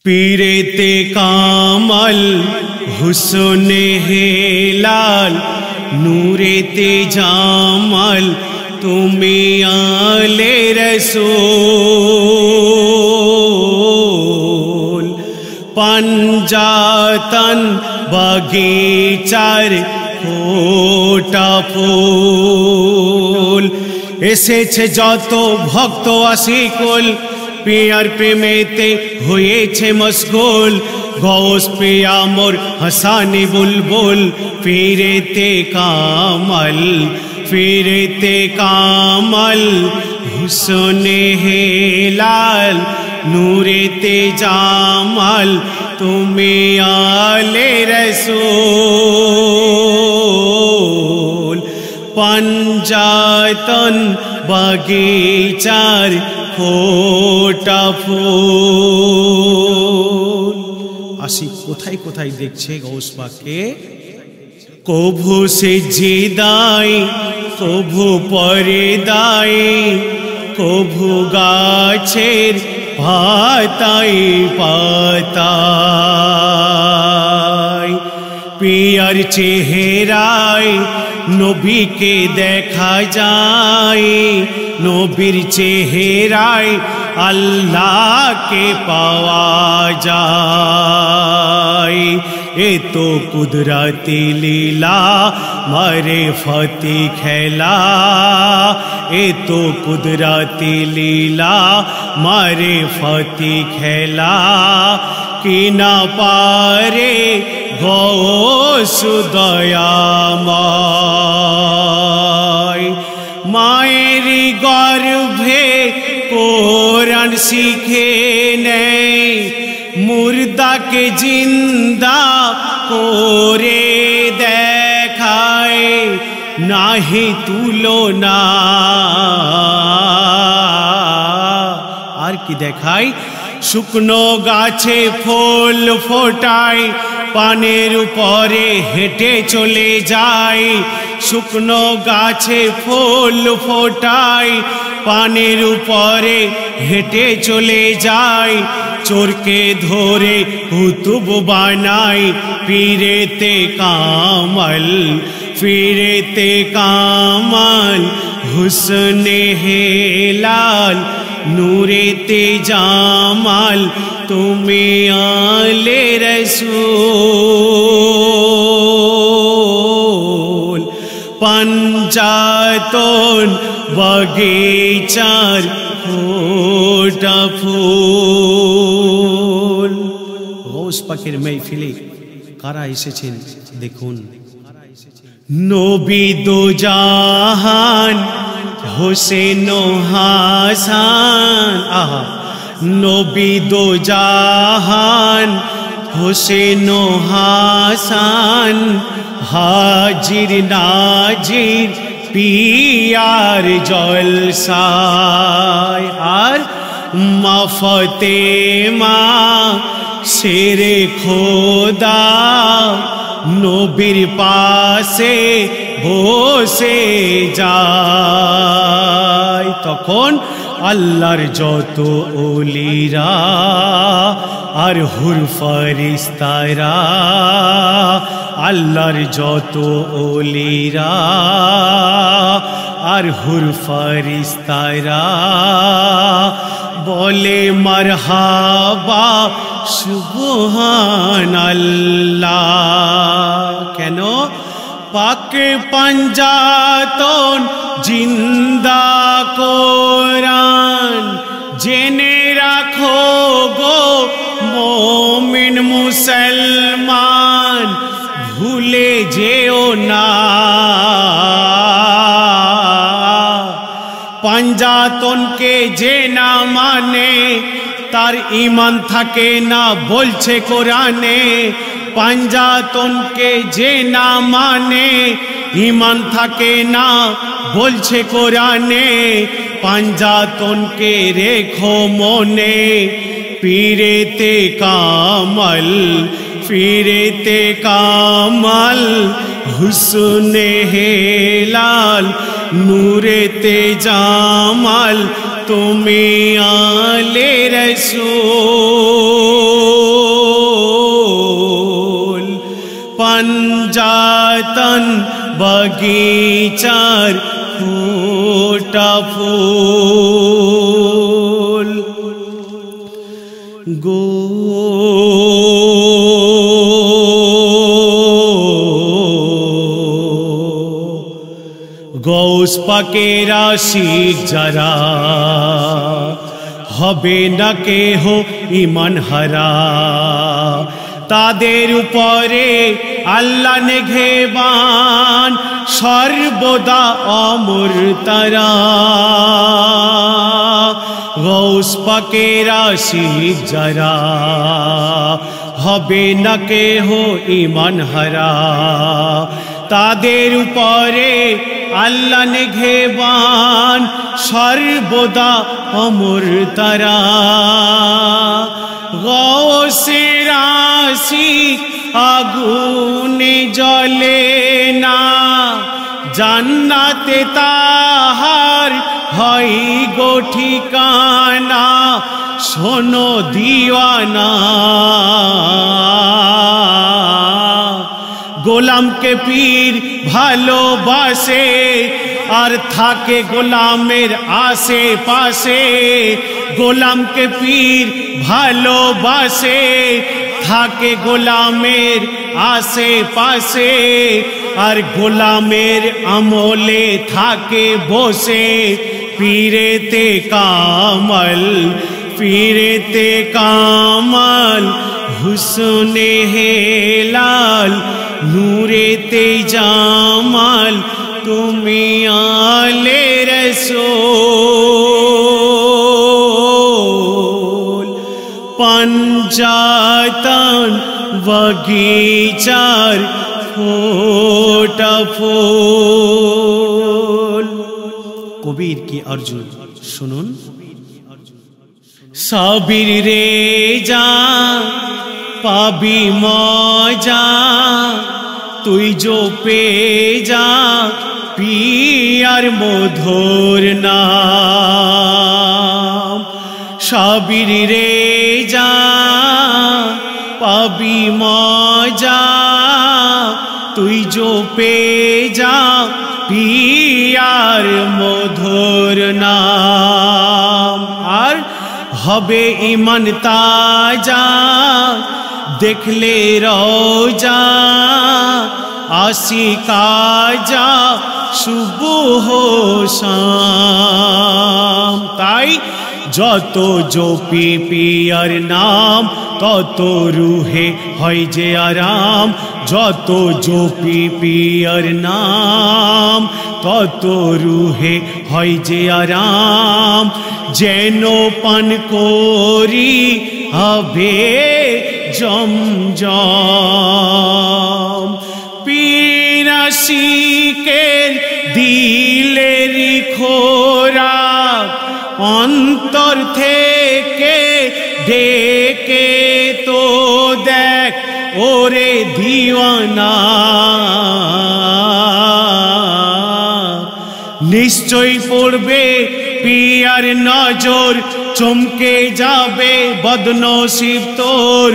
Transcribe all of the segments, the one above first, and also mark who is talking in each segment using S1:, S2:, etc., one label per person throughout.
S1: पीरेते कामल हुस्ने हेलाल नूरेते जामल तुम्हें आले रसूल पंजातन बगीचार फोटा फूल एसेछे जतो भक्त आशिकुल पियार प्रेमेते हुएछे मशगुल गौस पिया मोर हसानी बुलबुल फिरेते कामल हुस्ने हेलाल नूरेते जामल तुम्हें आले रसूल पंजातन बगीचार फोटा फूल आशी कोथाय कोथाय देखछे गौस पाकके कभु सेजदाय कभु परेदाय कभु गाछेर पाताय पाताय पियार चेहराय नबी के देखा जाए नबीर चेहराय अल्लाह के पावा जाए ए तो कुदरती लीला मारे फती खेला ए तो कुदरती लीला मारे फती खेला कि ना पारे गौस दयामय मायेरी गर्भे कुरान शिखे नेय मुर्दा के जिंदा करे देखाय नाहि तुलना आर कि देखाय शुकनो गाछे फल फोटाय पानेर उपरे हेटे चले जाए शुकनो गाछे फल फोटाय पानेर उपरे हेटे चले जाए चोर के धोरे कुतुब बनाय पीरेते कामल हुस्ने हेलाल नूरेते जामल तुम्हें आले रसूल पंजातन बगीचार फोटा फूल गौस पाकेर महफिले कारा एसेछेन देखुन नबी दो जहान हुसैन हासान आहा नबी दो जहान हुसैन हासान हाजिर नाजिर पियार जलसाय आर मा फतेमा शेरे खोदा नबीर पासे बसे जाय तखन आल्लाहर যত ওলিরা আর হুর ফেরেশতারা আল্লাহর যত ওলিরা আর হুর ফেরেশতারা বলে মারহাবা সুবহানাল্লাহ কেন পাকে पंजातन जिंदा कुरान जेने राखो गो मोमिन मुसलमान भूले जेओ ना पंजातन के जे ना माने तार ईमान थाके ना बोलछे कुराने पंजातन के जे ना माने ईमान थाके ना बोलछे कुराने पंजातन के रेखो मोने पीरेते कामल हुस्ने हेलाल नूरेते जामल तुम्हें आले रसूल। पंजातन बगीचार फूटा फूल गौस पाकेर आशिक जारा हबे ना केह ईमान हारा तादेर उपरे आल्ला नेघेबान सर्वदा अमर तारा गौस पाकेर आशिक जारा हबे ना केह ईमान हारा तादेर उपरे आल्ला नेघेबान सर्वदा अमर तारा गौसेर आशिक आगुने जले ना जान्नाते ताहार हई गो ठिकाना शोनो दीवाना गोलाम के पीर भालोबासे और थाके गोलामेर आशे पाशे गोलाम के पीर भालोबासे थाके गोलामेर आशे पाशे और गोलामेर अमले थाके बोसे पीरेते कामल हुस्ने हेलाल नूरेते जामाल तुमी आले रसूल पंजातन बगीचार फोटा फूल कबीर की अर्जुन सुनुन साबिर रे जा पाबी मजा तुई जो पे जा पियार मधुर नाम साबिर रे जा पाबी मजा तुई जो पे जा पियार मधुर नाम और हबे ईमान ताजा देखले रोजा आशिका जा सुबह शाम ताई যতো জপি পিয়ার নাম তত রুহে হয় যে আরাম যতো জপি পিয়ার নাম তত রুহে হয় যে আরাম যেন পান করি হবে জমজম পীর আশিকের দিলের খোরাক অন্তর থেকে ডেকে তো দেখ ওরে দিওয়ানা নিশ্চয় পড়বে পিয়ার নজর চমকে যাবে বদনসিব তোর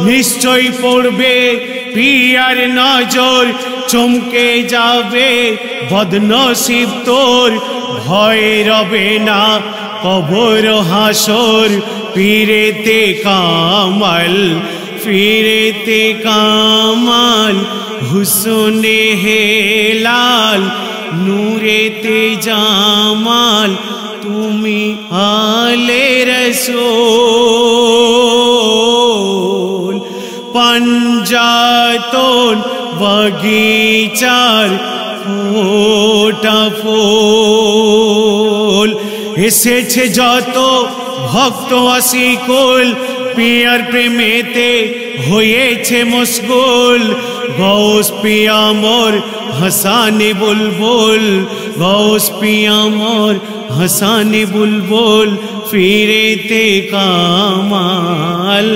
S1: নিশ্চয় পড়বে পিয়ার নজর চমকে যাবে বদনসিব তোর ভয় রবে না কবর হাসর পীরেতে কামাল ফিরেতে কামাল হুসনে হেলাল নূরেতে জামাল তুমি আলে রসূল पंजातन बगीचार फोटा फूल एसेछे जतो भक्त आशिकुल पियार प्रेमेते होयेछे मशगुल गौस पिया मोर हसाने बुलबुल गौस पिया मोर हसाने बुलबुल फिरेते कामाल